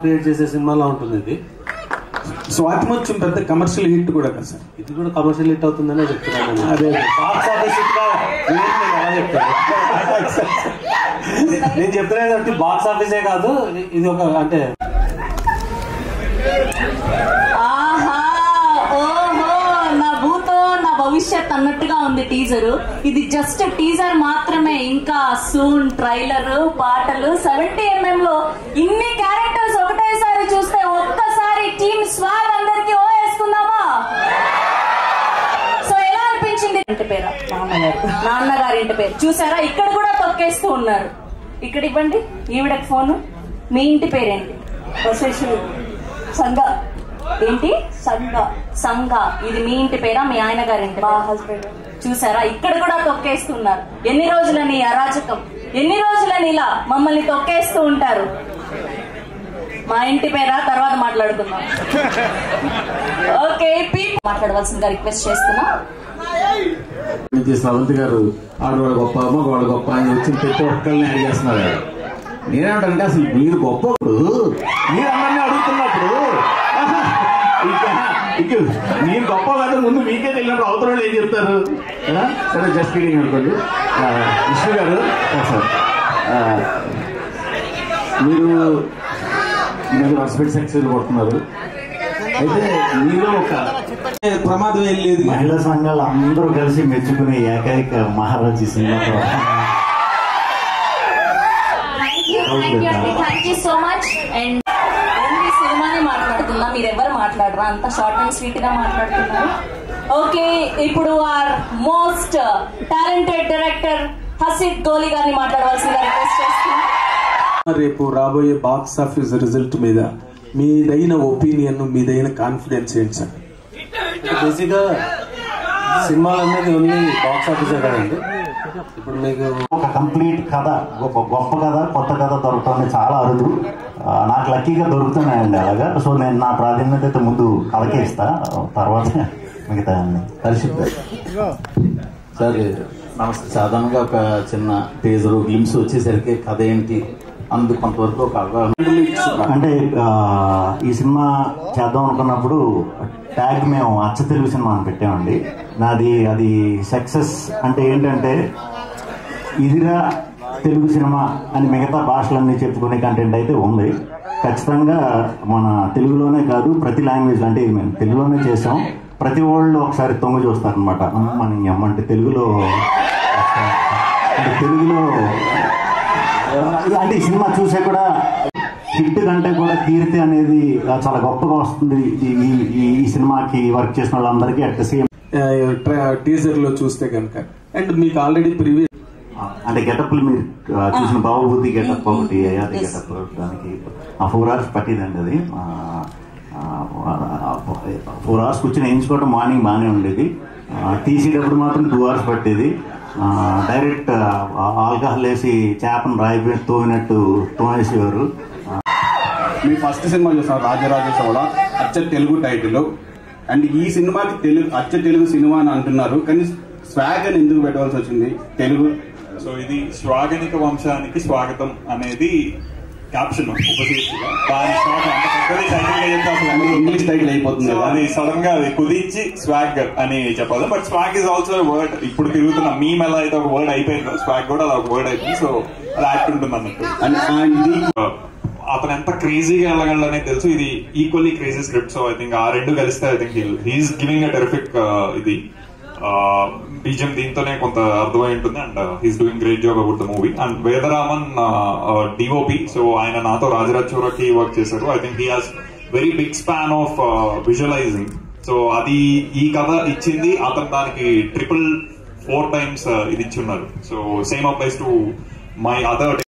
Create చేసే సినిమాలా ఉంటుంది ఇది. స్వాతిముత్యం పెద్ద కమర్షియల్ హిట్ కూడా కదా సార్. ఇది కూడా కమర్షియల్ హిట్ అవుతుందనే చెప్తున్నాను. అదే బాక్స్ ఆఫీస్ హిట్ నేను చెప్తున్నది బాక్స్ ఆఫీసే కాదు, ఇది ఒక అంటే భవిష్యత్ అన్నట్టుగా ఉంది టీజర్. ఇది జస్ట్ టీజర్ మాత్రమే, ఇంకా సూన్ ట్రైలర్, పాటలు. 70mm లో ఇన్ని క్యారెక్టర్స్ ఒకటేసారి చూస్తే ఒక్కసారి టీమ్ స్వాగ్ అందరికి ఓ వేసుకుందామా? సో ఎలా అనిపించింది? ఇంటి పేరు నాన్నగారి ఇంటి పేరు చూసారా? ఇక్కడ కూడా తొక్కేస్తూ ఉన్నారు. ఇక్కడ ఇవ్వండి ఈవిడకి ఫోను. మీ ఇంటి పేరేంటి? సంగ ఏంటి? సంగ. ఇది మీ ఇంటి పేరా? మీ ఆయన గారి ఇంటి హస్బెండ్. చూసారా? ఇక్కడ కూడా తొక్కేస్తున్నారు. ఎన్ని రోజులని అరాచకం, ఎన్ని రోజులని ఇలా మమ్మల్ని తొక్కేస్తూ ఉంటారు. మా ఇంటి పేరా తర్వాత మాట్లాడుకుందాం. ఓకే, మాట్లాడవలసిందిగా రిక్వెస్ట్ చేస్తున్నా. శ్రవంతి గారు ఆడవాడు గొప్ప, మగవాడు గొప్ప అని వచ్చి ప్రతి ఒక్కరిని యాడ్ చేస్తున్నారు. నేనేమంటానంటే అసలు మీరు గొప్పప్పుడు మీరు అందరినీ అడుగుతున్నప్పుడు నేను గొప్ప కాదు, ముందు మీకే తెలియనప్పుడు అవతల ఏం చెప్తారు? సరే, జస్ట్ కిడింగ్ అనుకోండి. విష్ణు గారు సార్, మీరు హాస్పిటల్ సెక్షన్ కొడుతున్నారు. అయితే మీరు ఒక ప్రమాదం ఏం లేదు. మహిళా సంఘాలు అందరూ కలిసి మెచ్చుకునే ఏకైక మహారాజీ సినిమా. Thank you so much. And only సినిమానే మాట్లాడుతున్నా, మీరెవరు మాట్లాడరా? అంత షార్ట్ అండ్ స్వీట్ గా మాట్లాడుతున్నారు. ఓకే, ఇప్పుడు ఆర్ మోస్ట్ టాలెంటెడ్ డైరెక్టర్ హసీద్ గోలి గారిని మాట్లాడవలసిందిగా రిక్వెస్ట్ చేస్తున్నా. రేపు రాబోయే బాక్స్ ఆఫీస్ రిజల్ట్ మీద మీదైన ఒపీనియన్, మీదైన కాన్ఫిడెన్స్ ఏంటి సార్? బేసిక్ గా సినిమాలు అనేది ఓన్లీ బాక్స్ ఆఫీసే కదండి. ఇప్పుడు మీకు ఒక కంప్లీట్ కథ, గొప్ప కథ, కొత్త కథ దొరకడం చాలా అరుదు. నాకు లక్కీగా దొరుకుతున్నాయండి అలాగా. సో నేను నా ప్రాధాన్యత అయితే ముందు కథకే ఇస్తా, తర్వాత మిగతా పరిస్థితి. సార్ నమస్తే. సాధారణంగా ఒక చిన్న టీజర్ గ్లిమ్స్ వచ్చేసరికి కథ ఏంటి అందుకు కొంతవరకు ఒక అవగాహన. అంటే ఈ సినిమా చేద్దాం అనుకున్నప్పుడు ట్యాగ్ మేము అచ్చ తెలుగు సినిమా అని పెట్టామండి. అది సక్సెస్ అంటే ఏంటంటే ఇదిరా తెలుగు సినిమా అని మిగతా భాషలన్నీ చెప్పుకునే కంటెంట్ అయితే ఉంది. ఖచ్చితంగా మన తెలుగులోనే కాదు, ప్రతి లాంగ్వేజ్ అంటే మేము తెలుగులోనే చేసాం. ప్రతి వాళ్ళు ఒకసారి తొంగి చూస్తారనమాట. మన అంటే తెలుగులో అంటే ఈ సినిమా చూసే కూడా హిట్ కంటే కూడా కీర్తి అనేది చాలా గొప్పగా వస్తుంది ఈ సినిమాకి వర్క్ చేసిన వాళ్ళందరికీ. అట్ ద సేమ్ టీజర్ లో చూస్తే కనుక అండ్ మీకు ఆల్రెడీ ప్రీవియస్ అంటే గెటప్లు మీరు చూసిన బాబుబుద్ధి గెటప్ ఒకటి, అయాది గెటప్, దానికి 4 hours పట్టిందండి. అది 4 hours కూర్చొని ఎంచుకోవడం మార్నింగ్ బాగానే ఉండేది. తీసేటప్పుడు మాత్రం 2 hours పట్టేది. డైరెక్ట్ ఆల్కహాల్ వేసి చేపను రాయిపోయి తోమినట్టు తోమేసేవారు. మీ ఫస్ట్ సినిమా చూసాం రాజరాజ చోళ, అచ్చ తెలుగు టైటిల్. అండ్ ఈ సినిమాకి అచ్చ తెలుగు సినిమా అని అంటున్నారు, కానీ స్వాగ్ అని ఎందుకు పెట్టవలసి వచ్చింది తెలుగు? సో ఇది స్వాగనిక వంశానికి స్వాగతం అనేది క్యాప్షన్ ఉపశీర్షిక. ఇంగ్లీష్ టైటిల్ అయిపోతుంది. అది సడన్ గా అది కుదించి స్వాగ్ అని చెప్పాలి. But swag is also word. ఇప్పుడు తిరుగుతున్న మీమ్ ఎలా అయితే ఒక వర్డ్ అయిపోయిందో, స్వాగ్ కూడా అది ఒక వర్డ్ అయిపోయింది. సో అది యాక్ట్ ఉంటుంది అన్నట్టు. అతను ఎంత క్రేజీగా వెళ్ళగలనే తెలుసు. ఇది equally crazy script. So I think ఆ రెండు కలిస్తే I think he's giving a terrific ఇది బీజం. దీంతోనే కొంత అర్థమై ఉంటుంది. And he's doing great job about the movie. And Vedaraman DOP. So ఆయన నాతో రాజరాజ్ చోరకి వర్క్ చేశారు. I think he has very big span of visualizing. So అది ఈ కథ ఇచ్చింది అతను, దానికి 4 times ఇది ఇచ్చి ఉన్నారు. So same applies to my other